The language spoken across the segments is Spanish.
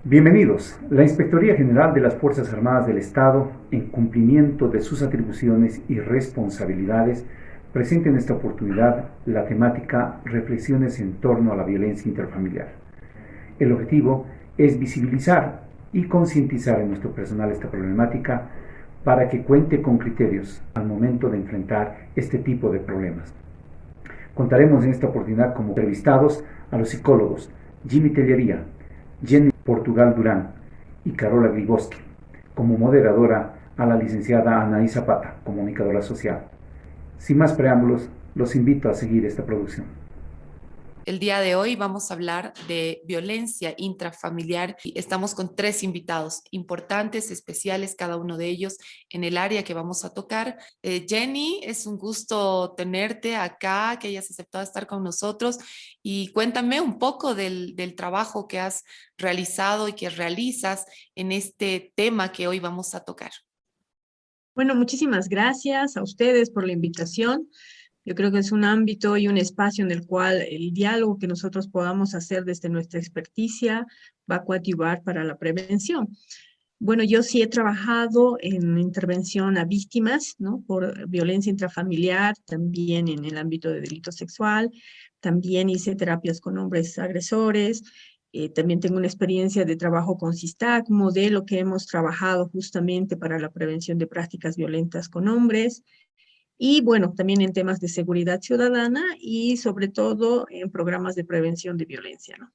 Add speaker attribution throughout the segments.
Speaker 1: Bienvenidos. La Inspectoría General de las Fuerzas Armadas del Estado, en cumplimiento de sus atribuciones y responsabilidades, presenta en esta oportunidad la temática Reflexiones en torno a la violencia intrafamiliar. El objetivo es visibilizar y concientizar en nuestro personal esta problemática para que cuente con criterios al momento de enfrentar este tipo de problemas. Contaremos en esta oportunidad como entrevistados a los psicólogos Jimmy Tellería, Jenny Portugal Durán y Carola Griboski, como moderadora a la licenciada Anaí Zapata, comunicadora social. Sin más preámbulos, los invito a seguir esta producción.
Speaker 2: El día de hoy vamos a hablar de violencia intrafamiliar y estamos con 3 invitados importantes, especiales, cada uno de ellos en el área que vamos a tocar. Jenny, es un gusto tenerte acá, que hayas aceptado estar con nosotros y cuéntame un poco del trabajo que has realizado y que realizas en este tema que hoy vamos a tocar.
Speaker 3: Bueno, muchísimas gracias a ustedes por la invitación. Yo creo que es un ámbito y un espacio en el cual el diálogo que nosotros podamos hacer desde nuestra experticia va a coadyuvar para la prevención. Bueno, yo sí he trabajado en intervención a víctimas, ¿no? Por violencia intrafamiliar, también en el ámbito de delito sexual, también hice terapias con hombres agresores, también tengo una experiencia de trabajo con SISTAC, modelo que hemos trabajado justamente para la prevención de prácticas violentas con hombres. Y bueno, también en temas de seguridad ciudadana y sobre todo en programas de prevención de violencia, ¿no?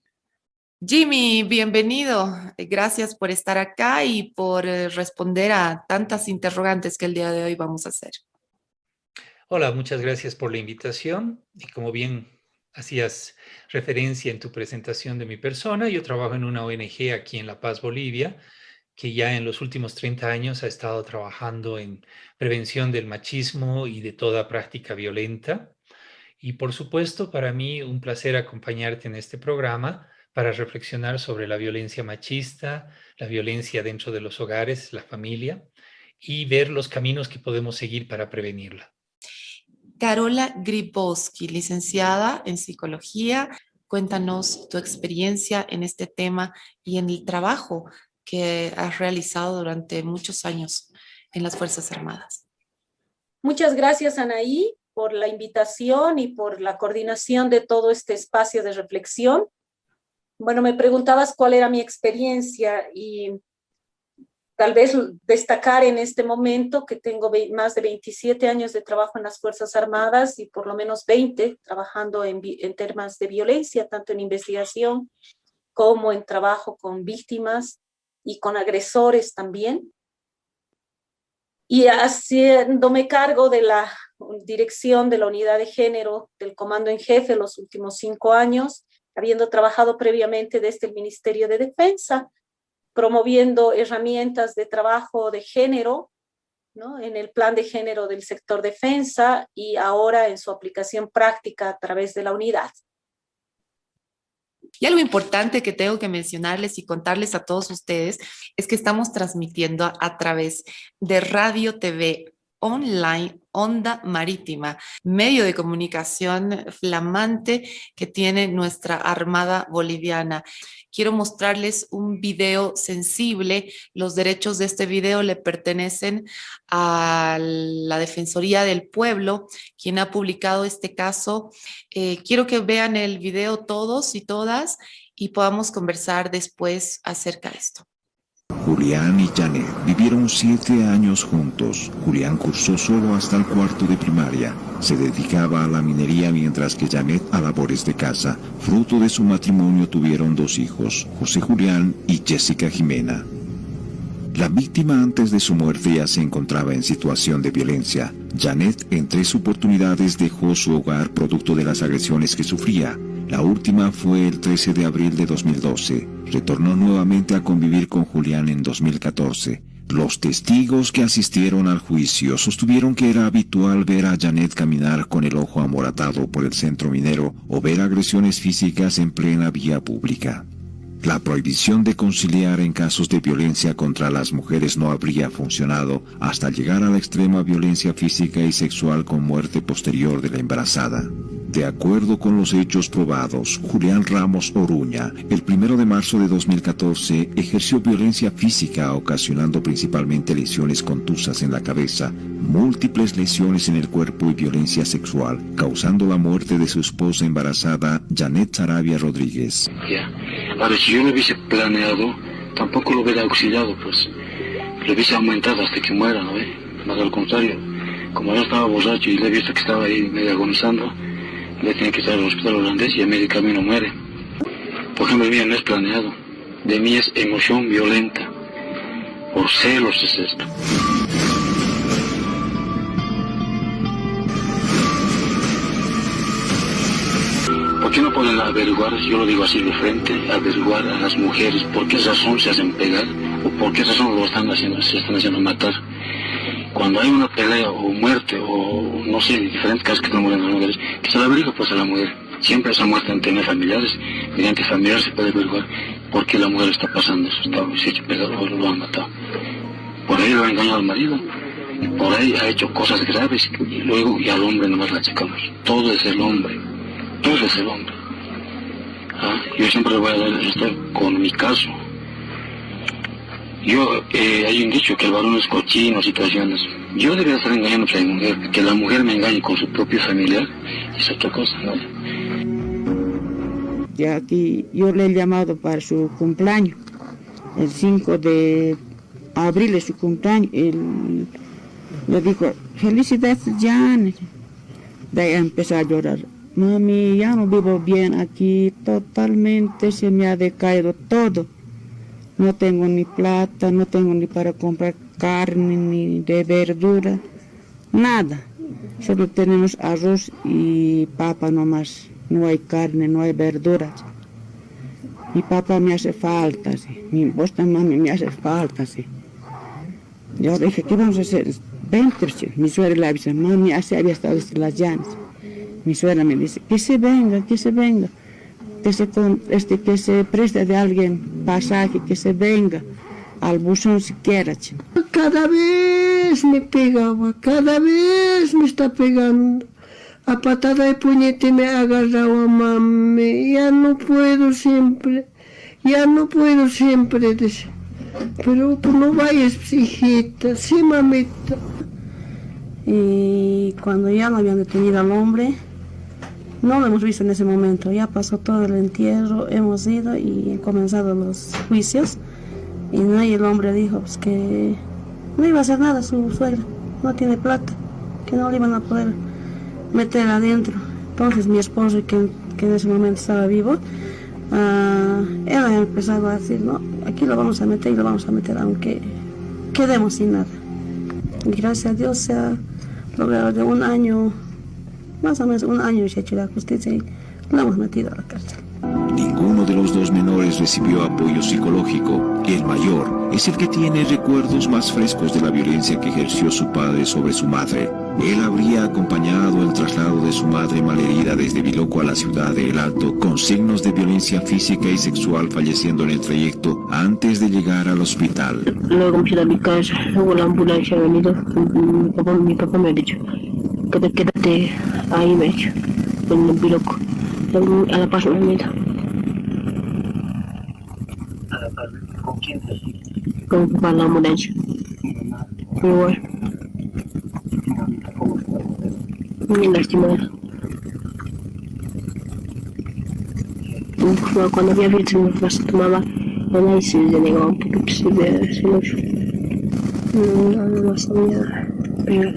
Speaker 2: Jimmy, bienvenido. Gracias por estar acá y por responder a tantas interrogantes que el día de hoy vamos a hacer.
Speaker 4: Hola, muchas gracias por la invitación. Y como bien hacías referencia en tu presentación de mi persona, yo trabajo en una ONG aquí en La Paz, Bolivia, que ya en los últimos 30 años ha estado trabajando en prevención del machismo y de toda práctica violenta. Y por supuesto, para mí un placer acompañarte en este programa para reflexionar sobre la violencia machista, la violencia dentro de los hogares, la familia, y ver los caminos que podemos seguir para prevenirla.
Speaker 2: Carola Griboski, licenciada en psicología. Cuéntanos tu experiencia en este tema y en el trabajo que has realizado durante muchos años en las Fuerzas Armadas.
Speaker 5: Muchas gracias, Anaí, por la invitación y por la coordinación de todo este espacio de reflexión. Bueno, me preguntabas cuál era mi experiencia y tal vez destacar en este momento que tengo más de 27 años de trabajo en las Fuerzas Armadas y por lo menos 20 trabajando en temas de violencia, tanto en investigación como en trabajo con víctimas y con agresores también. Y haciéndome cargo de la dirección de la unidad de género del Comando en Jefe los últimos 5 años, habiendo trabajado previamente desde el Ministerio de Defensa, promoviendo herramientas de trabajo de género, ¿no? En el plan de género del sector defensa y ahora en su aplicación práctica a través de la unidad.
Speaker 2: Y algo importante que tengo que mencionarles y contarles a todos ustedes es que estamos transmitiendo a través de Radio TV online, Onda Marítima, medio de comunicación flamante que tiene nuestra Armada Boliviana. Quiero mostrarles un video sensible. Los derechos de este video le pertenecen a la Defensoría del Pueblo, quien ha publicado este caso. Quiero que vean el video todos y todas y podamos conversar después acerca de esto.
Speaker 6: Julián y Janet vivieron 7 años juntos. Julián cursó solo hasta el 4º de primaria. Se dedicaba a la minería mientras que Janet a labores de casa. Fruto de su matrimonio tuvieron 2 hijos, José Julián y Jessica Jimena. La víctima antes de su muerte ya se encontraba en situación de violencia. Janet en 3 oportunidades dejó su hogar producto de las agresiones que sufría. La última fue el 13 de abril de 2012. Retornó nuevamente a convivir con Julián en 2014. Los testigos que asistieron al juicio sostuvieron que era habitual ver a Janet caminar con el ojo amoratado por el centro minero o ver agresiones físicas en plena vía pública. La prohibición de conciliar en casos de violencia contra las mujeres no habría funcionado hasta llegar a la extrema violencia física y sexual con muerte posterior de la embarazada. De acuerdo con los hechos probados, Julián Ramos Oruña, el 1 de marzo de 2014, ejerció violencia física, ocasionando principalmente lesiones contusas en la cabeza, múltiples lesiones en el cuerpo y violencia sexual, causando la muerte de su esposa embarazada, Janet Saravia Rodríguez.
Speaker 7: Ya. Ahora, si yo lo hubiese planeado, tampoco lo hubiera auxiliado, pues. Lo hubiese aumentado hasta que muera, ¿no ve? Más al contrario, como yo estaba borracho y le he visto que estaba ahí medio agonizando, le tiene que traer al hospital holandés y a medio camino muere. Por ejemplo, el mío no es planeado. De mí es emoción violenta. Por celos es esto. ¿Por qué no pueden averiguar, yo lo digo así de frente, averiguar a las mujeres por qué razón se hacen pegar o por qué razón lo están haciendo, se están haciendo matar? Cuando hay una pelea o muerte o no sé, diferentes casos que están muriendo las mujeres, que se la averigua pues a la mujer. Siempre esa muerte ante familiares, mediante familiares se puede averiguar por qué la mujer está pasando eso, se ha hecho pegar o lo han matado. Por ahí lo ha engañado al marido, y por ahí ha hecho cosas graves y luego y al hombre nomás la achacamos. Todo es el hombre, todo es el hombre. Yo siempre le voy a dar esto con mi caso. Hay un dicho que el varón es cochino, situaciones. Yo debería estar engañando a mi mujer, que la mujer me engañe con su propio familiar, es otra cosa, ¿no?
Speaker 8: Ya aquí yo le he llamado para su cumpleaños, el 5 de abril es su cumpleaños, él le dijo, felicidades Janet. De ahí empezó a llorar, mami, ya no vivo bien aquí, totalmente se me ha decaído todo. No tengo ni plata, no tengo ni para comprar carne, ni de verdura, nada. Solo tenemos arroz y papa nomás. No hay carne, no hay verduras. Mi papá me hace falta, sí. Vos también me hace falta, sí. Yo dije, ¿qué vamos a hacer? Vente, sí. Mi suegra le avisa, mami, así había estado las llanas. Mi suegra me dice, que se venga, que se venga. Que se preste de alguien pasaje, que se venga al buzón siquiera.
Speaker 9: Cada vez me pegaba, cada vez me está pegando. A patada de puñete me ha agarrado a mami. Ya no puedo siempre. Dice. Pero tú no vayas, hijita, sí, mamita.
Speaker 8: Y cuando ya lo habían detenido al hombre, no lo hemos visto en ese momento, ya pasó todo el entierro, hemos ido y han comenzado los juicios. Y ahí el hombre dijo pues, que no iba a hacer nada su suegra, no tiene plata, que no le iban a poder meter adentro. Entonces mi esposo, que en ese momento estaba vivo, él ha empezado a decir, no, aquí lo vamos a meter y lo vamos a meter aunque quedemos sin nada. Y gracias a Dios se ha logrado de un año, más o menos un año se ha hecho la justicia y lo hemos metido a la cárcel.
Speaker 6: Ninguno de los dos menores recibió apoyo psicológico. El mayor es el que tiene recuerdos más frescos de la violencia que ejerció su padre sobre su madre. Él habría acompañado el traslado de su madre malherida desde Biloco a la ciudad de El Alto con signos de violencia física y sexual, falleciendo en el trayecto antes de llegar al hospital.
Speaker 9: Luego me fui a mi casa, luego la ambulancia ha venido, mi papá me ha dicho, quédate ahí, me ha dicho, en Biloco, a la Paz me ha ido.
Speaker 7: ¿Con quién?
Speaker 9: Con mi papá, la ambulancia. Igual. Muy lastimada. Cuando había visto mi papá se tomaba ella y se denegaba un poquito, se mucho. No más sabía pegar.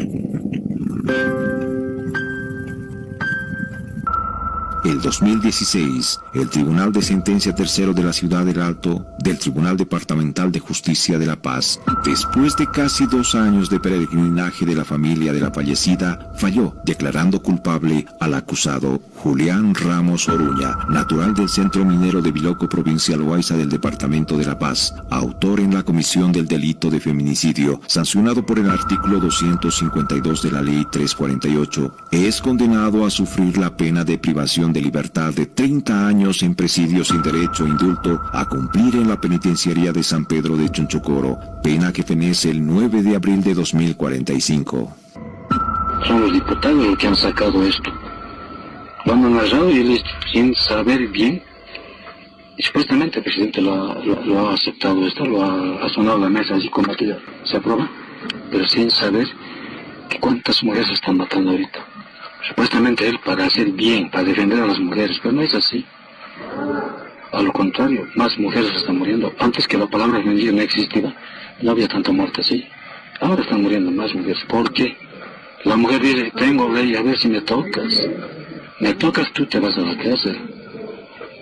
Speaker 6: El 2016, el Tribunal de Sentencia Tercero de la Ciudad del Alto, del Tribunal Departamental de Justicia de La Paz, después de casi 2 años de peregrinaje de la familia de la fallecida, falló, declarando culpable al acusado Julián Ramos Oruña, natural del Centro Minero de Biloco, provincia Loaiza del Departamento de La Paz, autor en la comisión del delito de feminicidio, sancionado por el artículo 252 de la Ley 348, es condenado a sufrir la pena de privación de libertad de 30 años en presidio sin derecho a indulto a cumplir en la penitenciaría de San Pedro de Chonchocoro, pena que fenece el 9 de abril de 2045.
Speaker 7: Son los diputados los que han sacado esto. Lo han narrado y él, sin saber bien, y supuestamente el presidente lo ha aceptado esto, ha sonado la mesa así como que ya se aprueba, pero sin saber que cuántas mujeres están matando ahorita. Supuestamente él para hacer bien, para defender a las mujeres, pero no es así. A lo contrario, más mujeres están muriendo. Antes que la palabra femenina no existía, no había tanta muerte así. Ahora están muriendo más mujeres. ¿Por qué? La mujer dice, tengo ley, a ver si me tocas. Me tocas, tú te vas a la cárcel.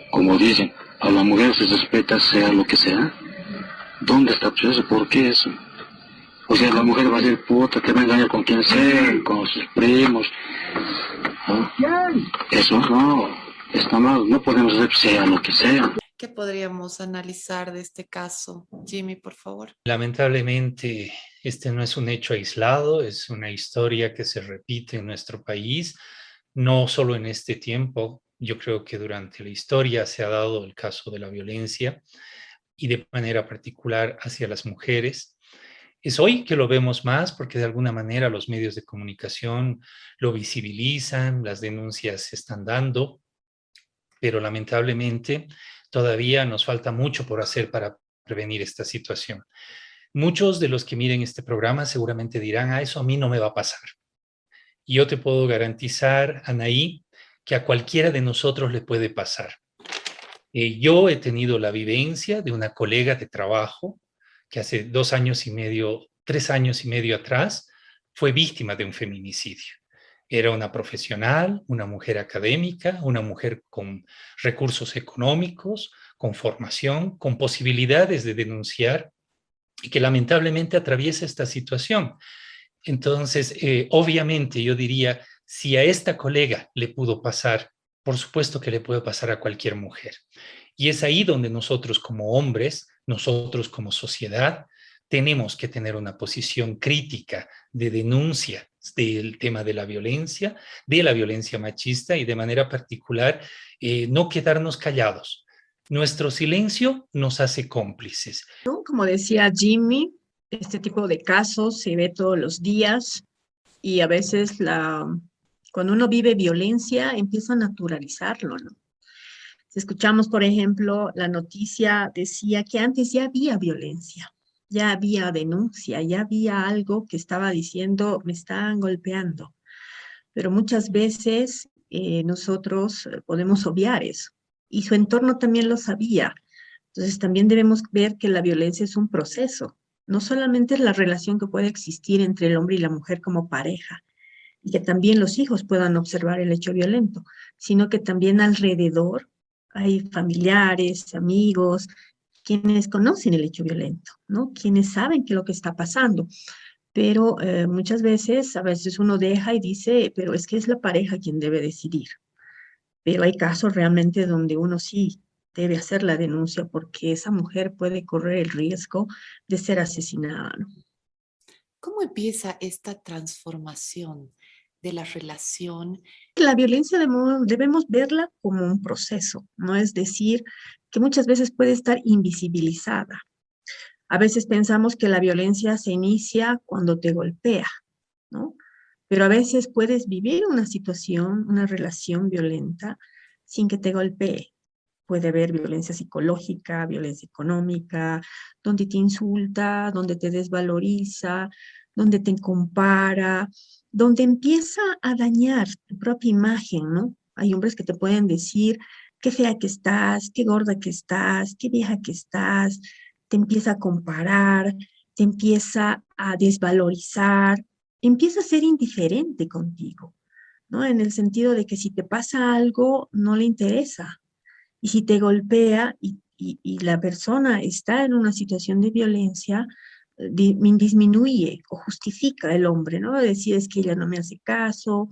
Speaker 7: Como dicen, a la mujer se respeta sea lo que sea. ¿Dónde está eso? ¿Por qué eso? O sea, la mujer va a ser puta, que va a engañar con quien sea, con sus primos. ¿Ah? Eso no. Está mal, no podemos hacer sea lo que sea.
Speaker 2: ¿Qué podríamos analizar de este caso? Jimmy, por favor.
Speaker 4: Lamentablemente, este no es un hecho aislado, es una historia que se repite en nuestro país, no solo en este tiempo. Yo creo que durante la historia se ha dado el caso de la violencia y de manera particular hacia las mujeres. Es hoy que lo vemos más porque de alguna manera los medios de comunicación lo visibilizan, las denuncias se están dando, pero lamentablemente todavía nos falta mucho por hacer para prevenir esta situación. Muchos de los que miren este programa seguramente dirán, eso a mí no me va a pasar. Y yo te puedo garantizar, Anaí, que a cualquiera de nosotros le puede pasar. Yo he tenido la vivencia de una colega de trabajo que hace 2 años y medio, 3 años y medio atrás, fue víctima de un feminicidio. Era una profesional, una mujer académica, una mujer con recursos económicos, con formación, con posibilidades de denunciar y que lamentablemente atraviesa esta situación. Entonces, obviamente yo diría, si a esta colega le pudo pasar, por supuesto que le puede pasar a cualquier mujer. Y es ahí donde nosotros como hombres, nosotros como sociedad, tenemos que tener una posición crítica de denuncia del tema de la violencia machista y de manera particular no quedarnos callados. Nuestro silencio nos hace cómplices.
Speaker 3: ¿No? Como decía Jimmy, este tipo de casos se ve todos los días y a veces cuando uno vive violencia empieza a naturalizarlo, ¿no? Si escuchamos, por ejemplo, la noticia decía que antes ya había violencia, ya había denuncia, ya había algo que estaba diciendo, me están golpeando. Pero muchas veces nosotros podemos obviar eso. Y su entorno también lo sabía. Entonces también debemos ver que la violencia es un proceso. No solamente es la relación que puede existir entre el hombre y la mujer como pareja, y que también los hijos puedan observar el hecho violento, sino que también alrededor hay familiares, amigos, quienes conocen el hecho violento, ¿no? Quienes saben qué es lo que está pasando. Pero muchas veces, a veces uno deja y dice, pero es que es la pareja quien debe decidir. Pero hay casos realmente donde uno sí debe hacer la denuncia porque esa mujer puede correr el riesgo de ser asesinada, ¿no?
Speaker 2: ¿Cómo empieza esta transformación de la relación?
Speaker 3: La violencia debemos verla como un proceso, ¿no? Es decir, que muchas veces puede estar invisibilizada. A veces pensamos que la violencia se inicia cuando te golpea, ¿no? Pero a veces puedes vivir una situación, una relación violenta sin que te golpee. Puede haber violencia psicológica, violencia económica, donde te insulta, donde te desvaloriza, donde te compara, donde empieza a dañar tu propia imagen, ¿no? Hay hombres que te pueden decir qué fea que estás, qué gorda que estás, qué vieja que estás, te empieza a comparar, te empieza a desvalorizar, empieza a ser indiferente contigo, ¿no? En el sentido de que si te pasa algo, no le interesa. Y si te golpea y la persona está en una situación de violencia, disminuye o justifica el hombre, ¿no? Decir, es que ella no me hace caso,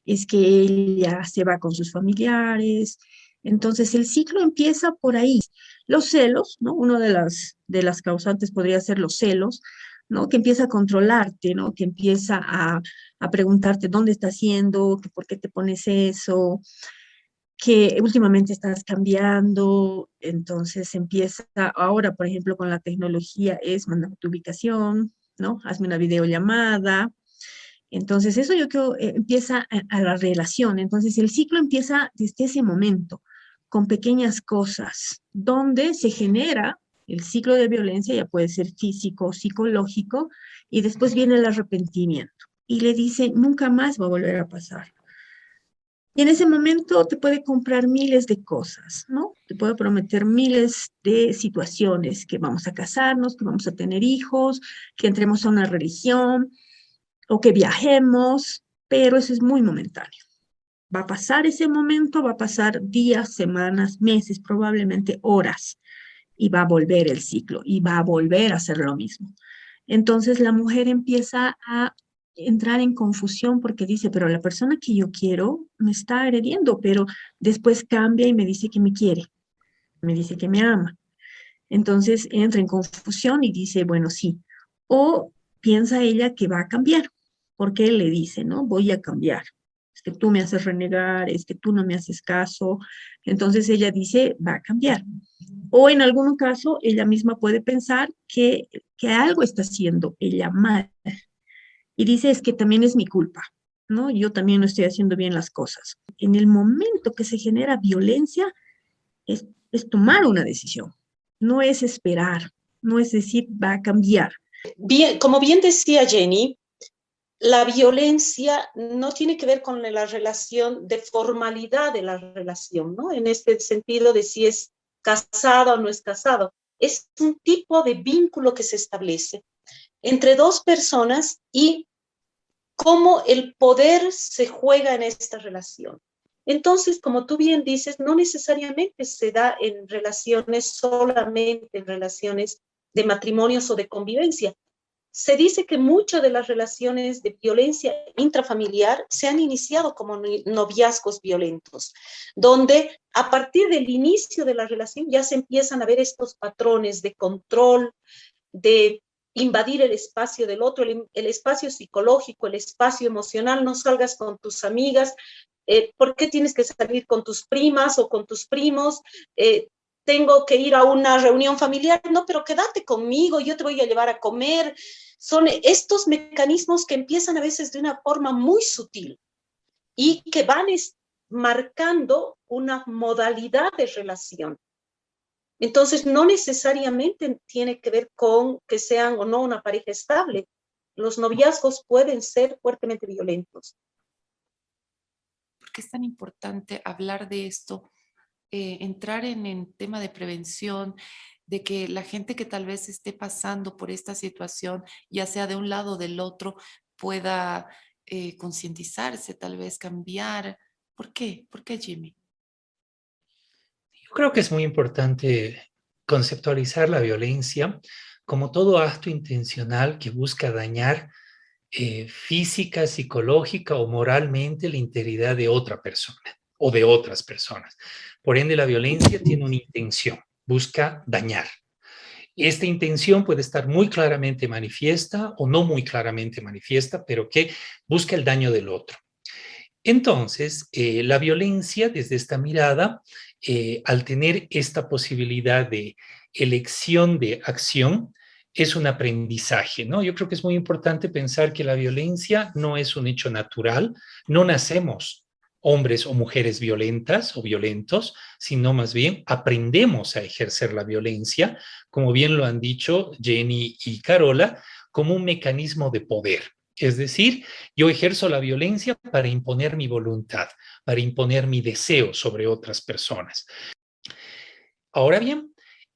Speaker 3: es que ella se va con sus familiares. Entonces el ciclo empieza por ahí. Los celos, ¿no? Una de las causantes podría ser los celos, ¿no? Que empieza a controlarte, ¿no? Que empieza a preguntarte dónde estás yendo, que por qué te pones eso, que últimamente estás cambiando. Entonces empieza ahora, por ejemplo, con la tecnología, es mandar tu ubicación, ¿no? Hazme una videollamada. Entonces, eso yo creo empieza a la relación. Entonces, el ciclo empieza desde ese momento, con pequeñas cosas, donde se genera el ciclo de violencia, ya puede ser físico, psicológico, y después viene el arrepentimiento. Y le dice, nunca más va a volver a pasar. Y en ese momento te puede comprar miles de cosas, ¿no? Te puede prometer miles de situaciones, que vamos a casarnos, que vamos a tener hijos, que entremos a una religión, o que viajemos, pero eso es muy momentáneo. Va a pasar ese momento, va a pasar días, semanas, meses, probablemente horas, y va a volver el ciclo, y va a volver a hacer lo mismo. Entonces la mujer empieza a entrar en confusión porque dice, pero la persona que yo quiero me está agrediendo, pero después cambia y me dice que me quiere, me dice que me ama. Entonces entra en confusión y dice, bueno, sí. O piensa ella que va a cambiar, porque él le dice, ¿no? Voy a cambiar. Es que tú me haces renegar, es que tú no me haces caso. Entonces ella dice, va a cambiar. O en algún caso, ella misma puede pensar que algo está haciendo ella mal. Y dice, es que también es mi culpa, ¿no? Yo también no estoy haciendo bien las cosas. En el momento que se genera violencia, es tomar una decisión. No es esperar, no es decir, va a cambiar.
Speaker 5: Bien, como bien decía Jenny, la violencia no tiene que ver con la relación de formalidad de la relación, ¿no? En este sentido de si es casado o no es casado. Es un tipo de vínculo que se establece entre dos personas y cómo el poder se juega en esta relación. Entonces, como tú bien dices, no necesariamente se da en relaciones, solamente en relaciones de matrimonios o de convivencia. Se dice que muchas de las relaciones de violencia intrafamiliar se han iniciado como noviazgos violentos, donde a partir del inicio de la relación ya se empiezan a ver estos patrones de control, de invadir el espacio del otro, el espacio psicológico, el espacio emocional. No salgas con tus amigas, ¿por qué tienes que salir con tus primas o con tus primos? Tengo que ir a una reunión familiar, no, pero quédate conmigo, yo te voy a llevar a comer. Son estos mecanismos que empiezan a veces de una forma muy sutil y que van marcando una modalidad de relación. Entonces, no necesariamente tiene que ver con que sean o no una pareja estable. Los noviazgos pueden ser fuertemente violentos.
Speaker 2: ¿Por qué es tan importante hablar de esto? Entrar en el tema de prevención, de que la gente que tal vez esté pasando por esta situación, ya sea de un lado o del otro, pueda concientizarse, tal vez cambiar. ¿Por qué? ¿Por qué, Jimmy?
Speaker 4: Yo creo que es muy importante conceptualizar la violencia como todo acto intencional que busca dañar física, psicológica o moralmente la integridad de otra persona o de otras personas. Por ende, la violencia tiene una intención, busca dañar. Esta intención puede estar muy claramente manifiesta o no muy claramente manifiesta, pero que busca el daño del otro. Entonces, la violencia desde esta mirada, al tener esta posibilidad de elección de acción, es un aprendizaje, ¿no? Yo creo que es muy importante pensar que la violencia no es un hecho natural, no nacemos hombres o mujeres violentas o violentos, sino más bien aprendemos a ejercer la violencia, como bien lo han dicho Jenny y Carola, como un mecanismo de poder. Es decir, yo ejerzo la violencia para imponer mi voluntad, para imponer mi deseo sobre otras personas. Ahora bien,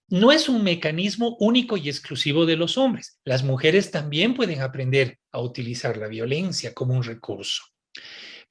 Speaker 4: no es un mecanismo único y exclusivo de los hombres. Las mujeres también pueden aprender a utilizar la violencia como un recurso.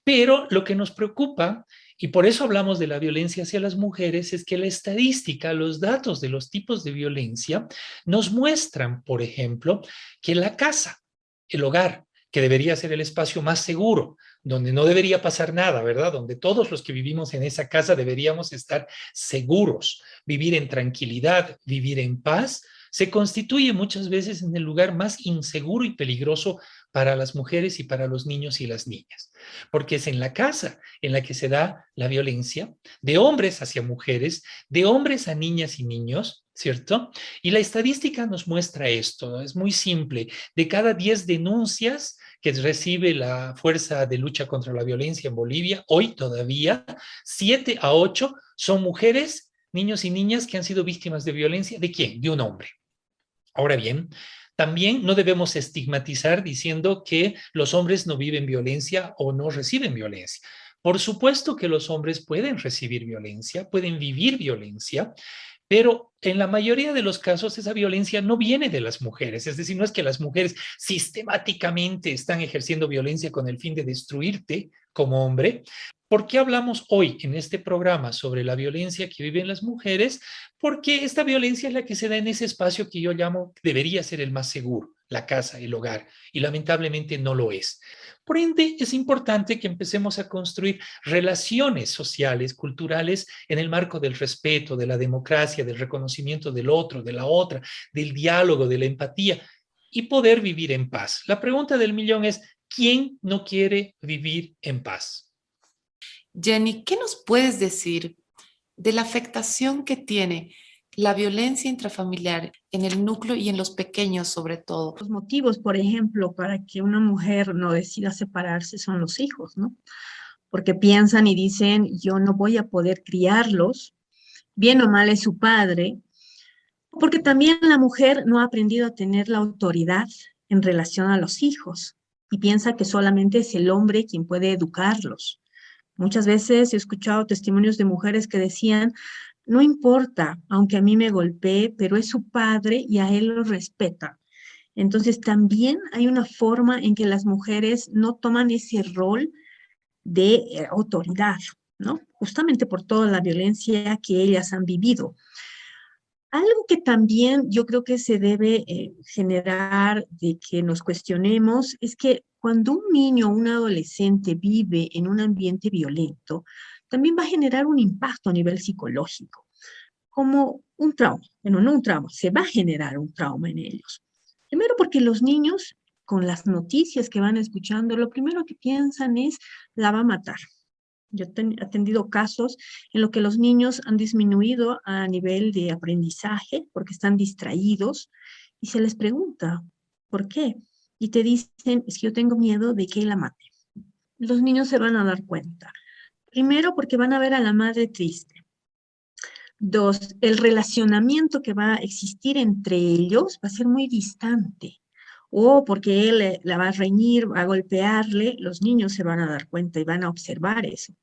Speaker 4: Pero lo que nos preocupa, y por eso hablamos de la violencia hacia las mujeres, es que la estadística, los datos de los tipos de violencia nos muestran, por ejemplo, que la casa, el hogar, que debería ser el espacio más seguro, donde no debería pasar nada, ¿verdad? Donde todos los que vivimos en esa casa deberíamos estar seguros, vivir en tranquilidad, vivir en paz, se constituye muchas veces en el lugar más inseguro y peligroso para las mujeres y para los niños y las niñas, porque es en la casa en la que se da la violencia de hombres hacia mujeres, de hombres a niñas y niños, ¿cierto? Y la estadística nos muestra esto, es muy simple, de cada 10 denuncias que recibe la Fuerza de Lucha contra la Violencia en Bolivia, hoy todavía, 7 a 8 son mujeres, niños y niñas que han sido víctimas de violencia. ¿De quién? De un hombre. Ahora bien, también no debemos estigmatizar diciendo que los hombres no viven violencia o no reciben violencia. Por supuesto que los hombres pueden recibir violencia, pueden vivir violencia, pero en la mayoría de los casos esa violencia no viene de las mujeres. Es decir, no es que las mujeres sistemáticamente están ejerciendo violencia con el fin de destruirte como hombre. ¿Por qué hablamos hoy en este programa sobre la violencia que viven las mujeres? Porque esta violencia es la que se da en ese espacio que yo llamo debería ser el más seguro, la casa, el hogar, y lamentablemente no lo es. Por ende, es importante que empecemos a construir relaciones sociales, culturales, en el marco del respeto, de la democracia, del reconocimiento del otro, de la otra, del diálogo, de la empatía, y poder vivir en paz. La pregunta del millón es, ¿quién no quiere vivir en paz?
Speaker 2: Jenny, ¿qué nos puedes decir de la afectación que tiene la violencia intrafamiliar en el núcleo y en los pequeños sobre todo?
Speaker 3: Los motivos, por ejemplo, para que una mujer no decida separarse son los hijos, ¿no? Porque piensan y dicen, yo no voy a poder criarlos, bien o mal es su padre, porque también la mujer no ha aprendido a tener la autoridad en relación a los hijos y piensa que solamente es el hombre quien puede educarlos. Muchas veces he escuchado testimonios de mujeres que decían, no importa, aunque a mí me golpee, pero es su padre y a él lo respeta. Entonces también hay una forma en que las mujeres no toman ese rol de autoridad, ¿no? Justamente por toda la violencia que ellas han vivido. Algo que también yo creo que se debe generar de que nos cuestionemos es que cuando un niño o un adolescente vive en un ambiente violento, también va a generar un impacto a nivel psicológico, como un trauma. Bueno, no un trauma, se va a generar un trauma en ellos. Primero porque los niños, con las noticias que van escuchando, lo primero que piensan es, la va a matar. Yo he atendido casos en los que los niños han disminuido a nivel de aprendizaje porque están distraídos y se les pregunta, ¿por qué? Y te dicen, es que yo tengo miedo de que la mate. Los niños se van a dar cuenta. Primero, porque van a ver a la madre triste. Dos, el relacionamiento que va a existir entre ellos va a ser muy distante. O porque él la va a reñir, va a golpearle, los niños se van a dar cuenta y van a observar eso.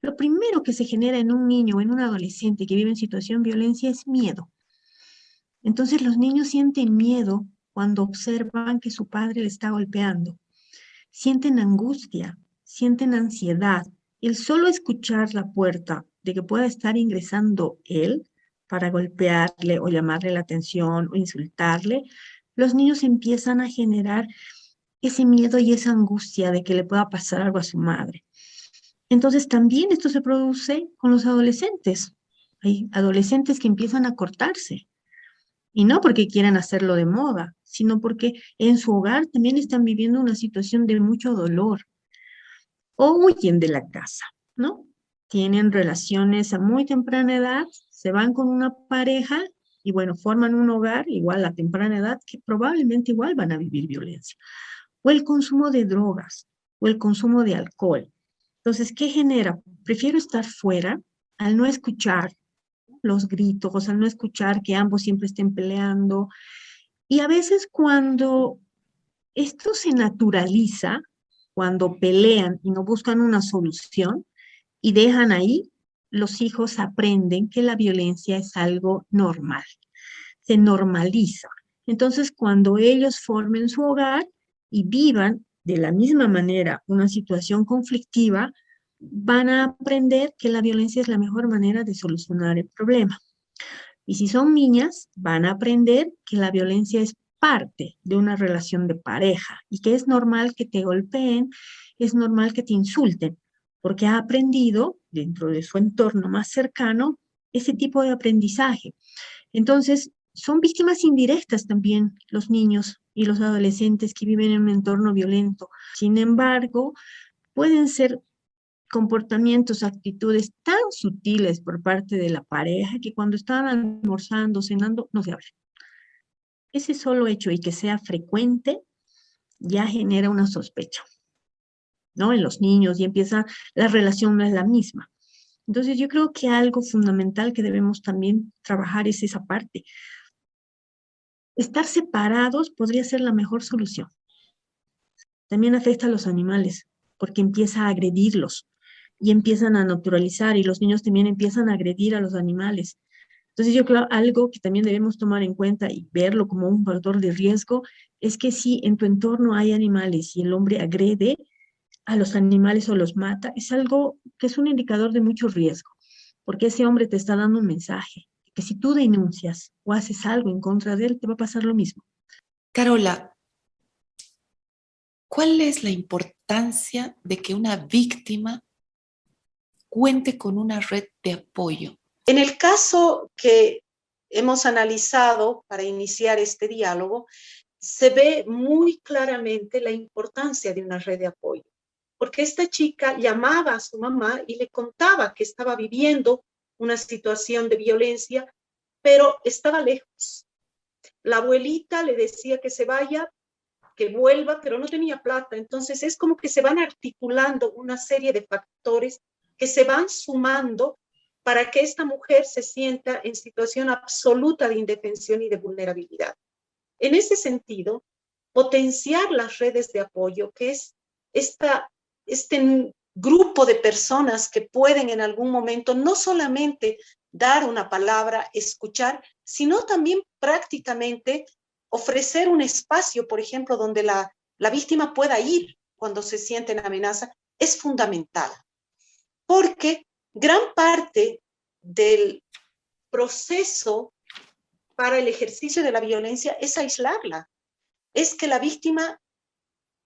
Speaker 3: Lo primero que se genera en un niño o en un adolescente que vive en situación de violencia es miedo. Entonces los niños sienten miedo cuando observan que su padre le está golpeando. Sienten angustia, sienten ansiedad. El solo escuchar la puerta de que pueda estar ingresando él para golpearle o llamarle la atención o insultarle, los niños empiezan a generar ese miedo y esa angustia de que le pueda pasar algo a su madre. Entonces también esto se produce con los adolescentes. Hay adolescentes que empiezan a cortarse. Y no porque quieran hacerlo de moda, sino porque en su hogar también están viviendo una situación de mucho dolor. O huyen de la casa, ¿no? Tienen relaciones a muy temprana edad, se van con una pareja y bueno, forman un hogar igual a temprana edad que probablemente igual van a vivir violencia. O el consumo de drogas, o el consumo de alcohol. Entonces, ¿qué genera? Prefiero estar fuera al no escuchar los gritos, al no escuchar que ambos siempre estén peleando. Y a veces cuando esto se naturaliza, cuando pelean y no buscan una solución y dejan ahí, los hijos aprenden que la violencia es algo normal. Se normaliza. Entonces, cuando ellos formen su hogar y vivan de la misma manera una situación conflictiva, van a aprender que la violencia es la mejor manera de solucionar el problema. Y si son niñas, van a aprender que la violencia es parte de una relación de pareja y que es normal que te golpeen, es normal que te insulten, porque ha aprendido dentro de su entorno más cercano ese tipo de aprendizaje. Entonces, son víctimas indirectas también los niños y los adolescentes que viven en un entorno violento. Sin embargo, pueden ser comportamientos, actitudes tan sutiles por parte de la pareja que cuando están almorzando, cenando, no se hablan. Ese solo hecho y que sea frecuente ya genera una sospecha, ¿no? En los niños y empieza, la relación no es la misma. Entonces yo creo que algo fundamental que debemos también trabajar es esa parte. Estar separados podría ser la mejor solución. También afecta a los animales, porque empieza a agredirlos y empiezan a naturalizar y los niños también empiezan a agredir a los animales. Entonces yo creo algo que también debemos tomar en cuenta y verlo como un factor de riesgo es que si en tu entorno hay animales y el hombre agrede a los animales o los mata, es algo que es un indicador de mucho riesgo, porque ese hombre te está dando un mensaje, que si tú denuncias o haces algo en contra de él, te va a pasar lo mismo.
Speaker 2: Carola, ¿cuál es la importancia de que una víctima cuente con una red de apoyo?
Speaker 5: En el caso que hemos analizado para iniciar este diálogo, se ve muy claramente la importancia de una red de apoyo, porque esta chica llamaba a su mamá y le contaba que estaba viviendo una situación de violencia, pero estaba lejos. La abuelita le decía que se vaya, que vuelva, pero no tenía plata. Entonces es como que se van articulando una serie de factores que se van sumando para que esta mujer se sienta en situación absoluta de indefensión y de vulnerabilidad. En ese sentido, potenciar las redes de apoyo, que es este grupo de personas que pueden en algún momento no solamente dar una palabra, escuchar, sino también prácticamente ofrecer un espacio, por ejemplo, donde la víctima pueda ir cuando se siente en amenaza, es fundamental. Porque gran parte del proceso para el ejercicio de la violencia es aislarla. Es que la víctima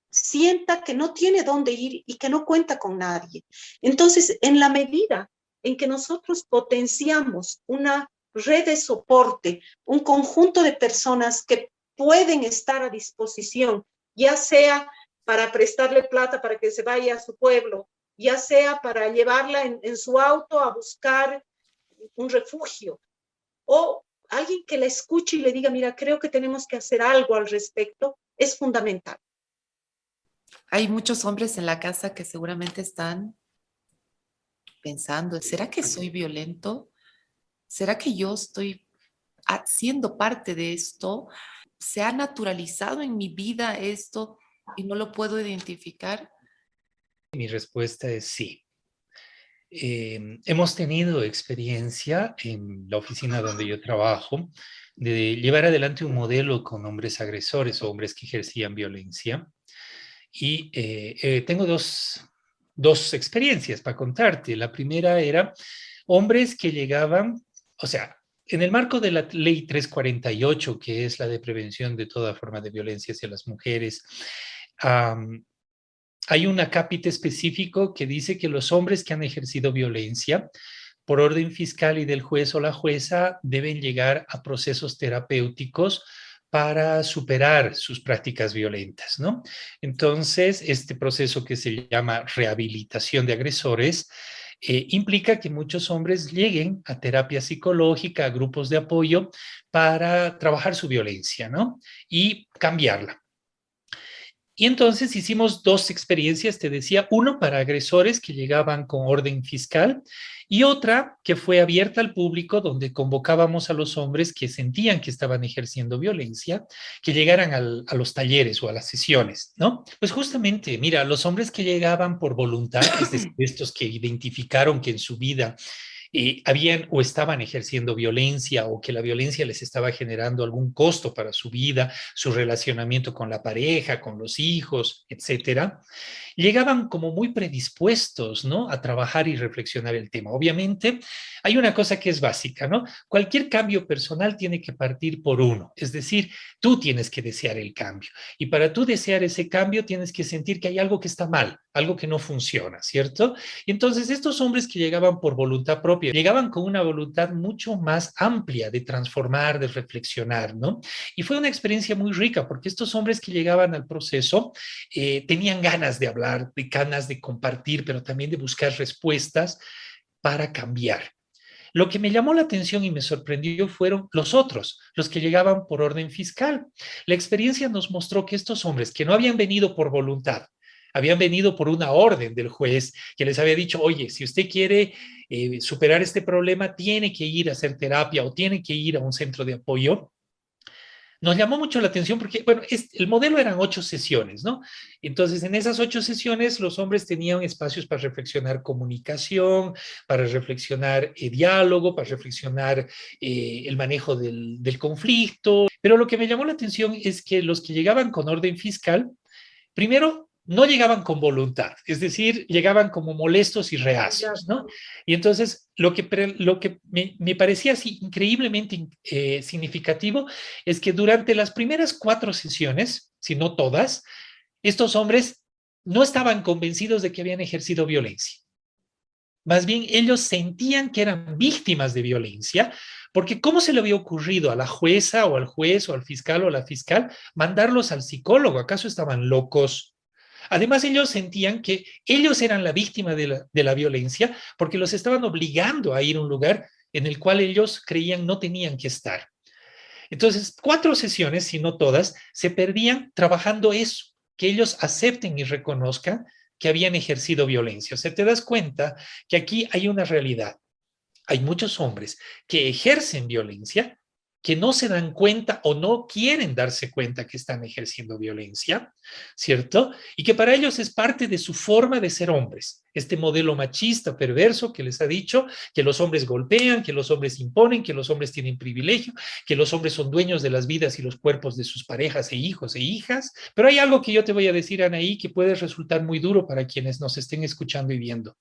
Speaker 5: sienta que no tiene dónde ir y que no cuenta con nadie. Entonces, en la medida en que nosotros potenciamos una red de soporte, un conjunto de personas que pueden estar a disposición, ya sea para prestarle plata para que se vaya a su pueblo, ya sea para llevarla en su auto a buscar un refugio, o alguien que la escuche y le diga, mira, creo que tenemos que hacer algo al respecto, es fundamental.
Speaker 2: Hay muchos hombres en la casa que seguramente están pensando, ¿será que soy violento? ¿Será que yo estoy siendo parte de esto? ¿Se ha naturalizado en mi vida esto y no lo puedo identificar?
Speaker 4: Mi respuesta es sí. Hemos tenido experiencia en la oficina donde yo trabajo de llevar adelante un modelo con hombres agresores o hombres que ejercían violencia. Y tengo dos experiencias para contarte. La primera era hombres que llegaban, o sea, en el marco de la ley 348, que es la de prevención de toda forma de violencia hacia las mujeres, hay un acápite específico que dice que los hombres que han ejercido violencia por orden fiscal y del juez o la jueza deben llegar a procesos terapéuticos para superar sus prácticas violentas, ¿no? Entonces, este proceso que se llama rehabilitación de agresores implica que muchos hombres lleguen a terapia psicológica, a grupos de apoyo para trabajar su violencia, ¿no? Y cambiarla. Y entonces hicimos dos experiencias, te decía, uno para agresores que llegaban con orden fiscal y otra que fue abierta al público donde convocábamos a los hombres que sentían que estaban ejerciendo violencia, que llegaran a los talleres o a las sesiones, ¿no? Pues justamente, mira, los hombres que llegaban por voluntad, es decir, estos que identificaron que en su vida habían o estaban ejerciendo violencia o que la violencia les estaba generando algún costo para su vida, su relacionamiento con la pareja, con los hijos, etcétera, llegaban como muy predispuestos, ¿no? A trabajar y reflexionar el tema. Obviamente, hay una cosa que es básica, ¿no? Cualquier cambio personal tiene que partir por uno, es decir, tú tienes que desear el cambio. Y para tú desear ese cambio tienes que sentir que hay algo que está mal, algo que no funciona, ¿cierto? Y entonces estos hombres que llegaban por voluntad propia, llegaban con una voluntad mucho más amplia de transformar, de reflexionar, ¿no? Y fue una experiencia muy rica porque estos hombres que llegaban al proceso tenían ganas de hablar, de ganas de compartir, pero también de buscar respuestas para cambiar. Lo que me llamó la atención y me sorprendió fueron los otros, los que llegaban por orden fiscal. La experiencia nos mostró que estos hombres que no habían venido por voluntad, habían venido por una orden del juez que les había dicho, oye, si usted quiere superar este problema, tiene que ir a hacer terapia o tiene que ir a un centro de apoyo. Nos llamó mucho la atención porque, bueno, el modelo eran 8 sesiones, ¿no? Entonces, en esas 8 sesiones, los hombres tenían espacios para reflexionar comunicación, para reflexionar diálogo, para reflexionar el manejo del conflicto. Pero lo que me llamó la atención es que los que llegaban con orden fiscal, primero, no llegaban con voluntad, es decir, llegaban como molestos y reacios, ¿no? Y entonces, lo que me parecía así increíblemente significativo es que durante las primeras 4 sesiones, si no todas, estos hombres no estaban convencidos de que habían ejercido violencia. Más bien, ellos sentían que eran víctimas de violencia, porque ¿cómo se le había ocurrido a la jueza o al juez o al fiscal o a la fiscal mandarlos al psicólogo? ¿Acaso estaban locos? Además, ellos sentían que ellos eran la víctima de la violencia porque los estaban obligando a ir a un lugar en el cual ellos creían no tenían que estar. Entonces, 4 sesiones, si no todas, se perdían trabajando eso, que ellos acepten y reconozcan que habían ejercido violencia. O sea, te das cuenta que aquí hay una realidad. Hay muchos hombres que ejercen violencia, que no se dan cuenta o no quieren darse cuenta que están ejerciendo violencia, ¿cierto? Y que para ellos es parte de su forma de ser hombres. Este modelo machista perverso que les ha dicho que los hombres golpean, que los hombres imponen, que los hombres tienen privilegio, que los hombres son dueños de las vidas y los cuerpos de sus parejas e hijos e hijas. Pero hay algo que yo te voy a decir, Anaí, que puede resultar muy duro para quienes nos estén escuchando y viendo.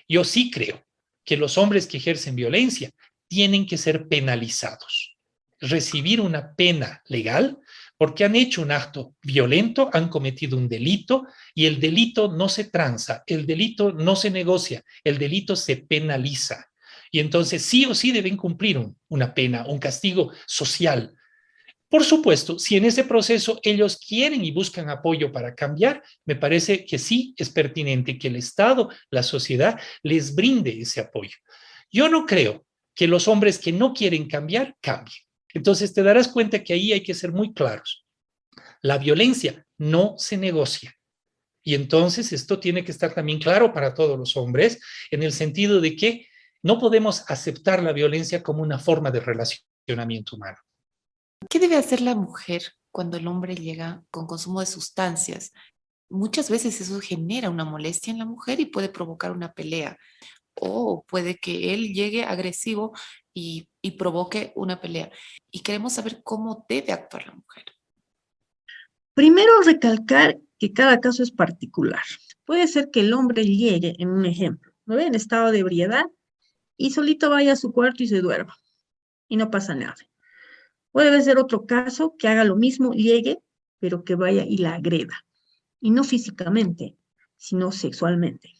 Speaker 4: Yo sí creo que los hombres que ejercen violencia tienen que ser penalizados, recibir una pena legal porque han hecho un acto violento, han cometido un delito y el delito no se transa, el delito no se negocia, el delito se penaliza. Y entonces sí o sí deben cumplir una pena, un castigo social. Por supuesto, si en ese proceso ellos quieren y buscan apoyo para cambiar, me parece que sí es pertinente que el Estado, la sociedad, les brinde ese apoyo. Yo no creo que los hombres que no quieren cambiar, cambien. Entonces te darás cuenta que ahí hay que ser muy claros. La violencia no se negocia. Y entonces esto tiene que estar también claro para todos los hombres, en el sentido de que no podemos aceptar la violencia como una forma de relacionamiento humano.
Speaker 2: ¿Qué debe hacer la mujer cuando el hombre llega con consumo de sustancias? Muchas veces eso genera una molestia en la mujer y puede provocar una pelea. O puede que él llegue agresivo y provoque una pelea. Y queremos saber cómo debe actuar la mujer.
Speaker 3: Primero, recalcar que cada caso es particular. Puede ser que el hombre llegue, en un ejemplo, ¿no ve? En estado de ebriedad y solito vaya a su cuarto y se duerma y no pasa nada. Puede ser otro caso que haga lo mismo, llegue, pero que vaya y la agreda. Y no físicamente, sino sexualmente.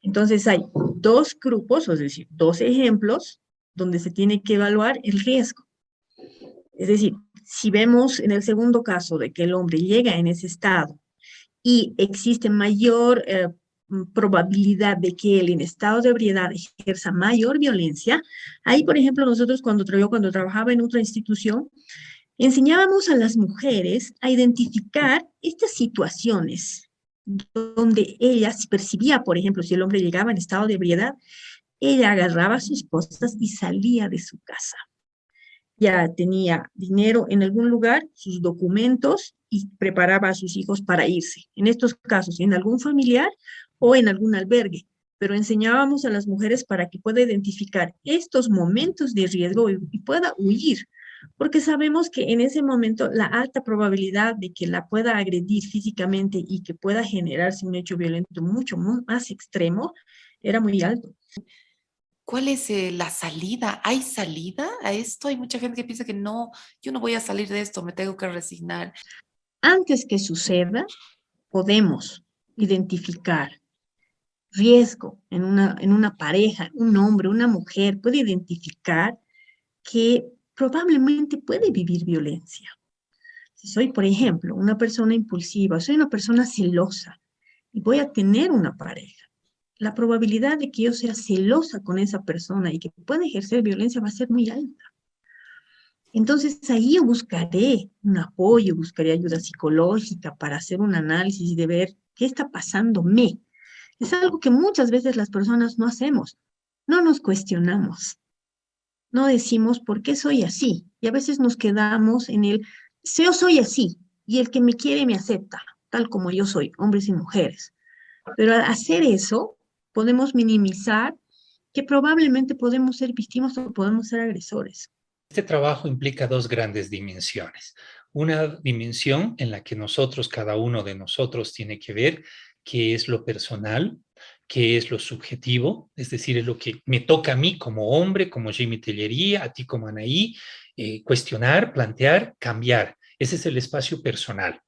Speaker 3: Entonces hay 2 grupos, es decir, 2 ejemplos donde se tiene que evaluar el riesgo. Es decir, si vemos en el segundo caso de que el hombre llega en ese estado y existe mayor probabilidad de que él en estado de ebriedad ejerza mayor violencia, ahí, por ejemplo, nosotros cuando trabajaba en otra institución, enseñábamos a las mujeres a identificar estas situaciones donde ella se percibía, por ejemplo, si el hombre llegaba en estado de ebriedad, ella agarraba sus cosas y salía de su casa. Ya tenía dinero en algún lugar, sus documentos, y preparaba a sus hijos para irse. En estos casos, en algún familiar o en algún albergue. Pero enseñábamos a las mujeres para que pueda identificar estos momentos de riesgo y pueda huir. Porque sabemos que en ese momento la alta probabilidad de que la pueda agredir físicamente y que pueda generarse un hecho violento mucho más extremo era muy alto.
Speaker 2: ¿Cuál es la salida? ¿Hay salida a esto? Hay mucha gente que piensa que no, yo no voy a salir de esto, me tengo que resignar.
Speaker 3: Antes que suceda, podemos identificar riesgo en una pareja, un hombre, una mujer, puede identificar que probablemente puede vivir violencia. Si soy, por ejemplo, una persona impulsiva, soy una persona celosa y voy a tener una pareja, la probabilidad de que yo sea celosa con esa persona y que pueda ejercer violencia va a ser muy alta. Entonces ahí yo buscaré un apoyo, buscaré ayuda psicológica para hacer un análisis de ver qué está pasándome. Es algo que muchas veces las personas no hacemos, no nos cuestionamos, no decimos por qué soy así y a veces nos quedamos en el yo soy así y el que me quiere me acepta, tal como yo soy, hombres y mujeres. Pero al hacer eso podemos minimizar que probablemente podemos ser víctimas o podemos ser agresores.
Speaker 4: Este trabajo implica dos grandes dimensiones. Una dimensión en la que nosotros, cada uno de nosotros, tiene que ver qué es lo personal, qué es lo subjetivo, es decir, es lo que me toca a mí como hombre, como Jimmy Tellería, a ti como Anaí, cuestionar, plantear, cambiar. Ese es el espacio personal.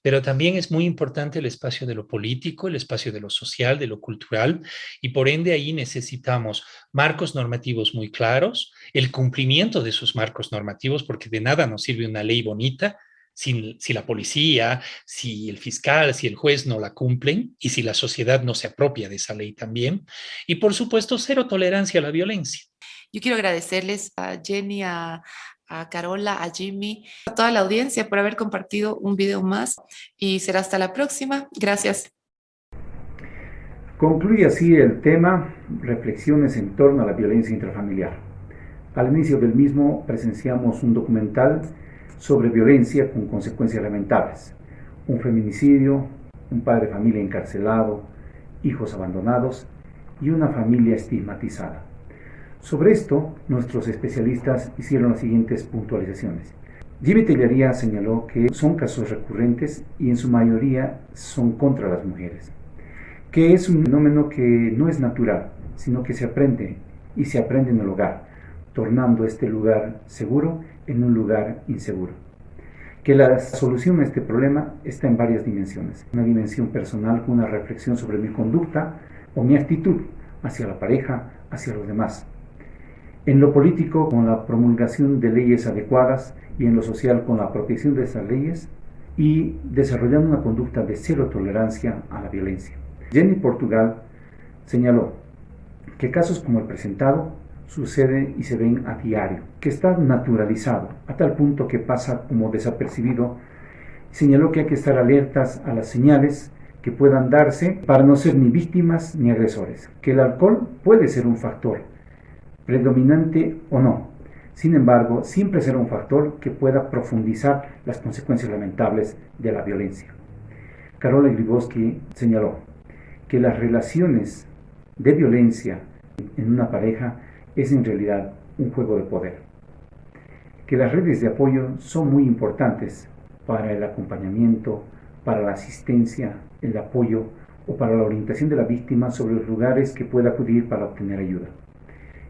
Speaker 4: Pero también es muy importante el espacio de lo político, el espacio de lo social, de lo cultural, y por ende ahí necesitamos marcos normativos muy claros, el cumplimiento de esos marcos normativos, porque de nada nos sirve una ley bonita si la policía, si el fiscal, si el juez no la cumplen y si la sociedad no se apropia de esa ley también. Y por supuesto, cero tolerancia a la violencia.
Speaker 2: Yo quiero agradecerles a Jenny, a Carola, a Jimmy, a toda la audiencia por haber compartido un video más y será hasta la próxima. Gracias.
Speaker 1: Concluye así el tema Reflexiones en torno a la violencia intrafamiliar. Al inicio del mismo presenciamos un documental sobre violencia con consecuencias lamentables. Un feminicidio, un padre de familia encarcelado, hijos abandonados y una familia estigmatizada. Sobre esto, nuestros especialistas hicieron las siguientes puntualizaciones. Jimmy Tellería señaló que son casos recurrentes y en su mayoría son contra las mujeres, que es un fenómeno que no es natural, sino que se aprende y se aprende en el hogar, tornando este lugar seguro en un lugar inseguro. Que la solución a este problema está en varias dimensiones. Una dimensión personal con una reflexión sobre mi conducta o mi actitud hacia la pareja, hacia los demás. En lo político, con la promulgación de leyes adecuadas, y en lo social, con la apropiación de esas leyes y desarrollando una conducta de cero tolerancia a la violencia. Jenny Portugal señaló que casos como el presentado suceden y se ven a diario, que está naturalizado a tal punto que pasa como desapercibido. Señaló que hay que estar alertas a las señales que puedan darse para no ser ni víctimas ni agresores, que el alcohol puede ser un factor predominante o no. Sin embargo, siempre será un factor que pueda profundizar las consecuencias lamentables de la violencia. Carola Grybowski señaló que las relaciones de violencia en una pareja es en realidad un juego de poder, que las redes de apoyo son muy importantes para el acompañamiento, para la asistencia, el apoyo o para la orientación de la víctima sobre los lugares que pueda acudir para obtener ayuda.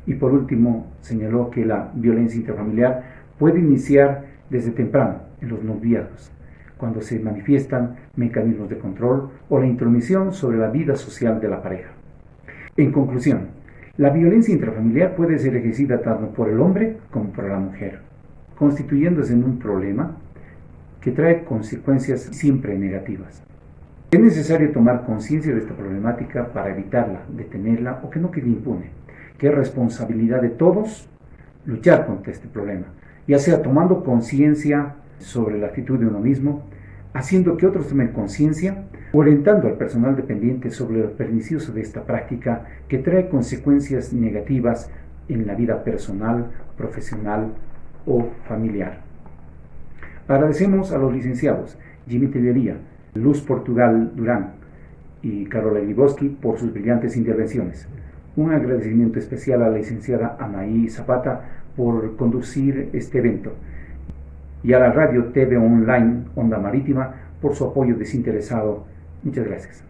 Speaker 1: Y por último, señaló que la violencia intrafamiliar puede iniciar desde temprano, en los noviazgos, cuando se manifiestan mecanismos de control o la intromisión sobre la vida social de la pareja. En conclusión, la violencia intrafamiliar puede ser ejercida tanto por el hombre como por la mujer, constituyéndose en un problema que trae consecuencias siempre negativas. Es necesario tomar conciencia de esta problemática para evitarla, detenerla o que no quede impune, que es responsabilidad de todos luchar contra este problema, ya sea tomando conciencia sobre la actitud de uno mismo, haciendo que otros tomen conciencia, orientando al personal dependiente sobre lo pernicioso de esta práctica que trae consecuencias negativas en la vida personal, profesional o familiar. Agradecemos a los licenciados Jimmy Tellería, Luz Portugal Durán y Carola Grybowski por sus brillantes intervenciones. Un agradecimiento especial a la licenciada Anaí Zapata por conducir este evento y a la radio TV Online Onda Marítima por su apoyo desinteresado. Muchas gracias.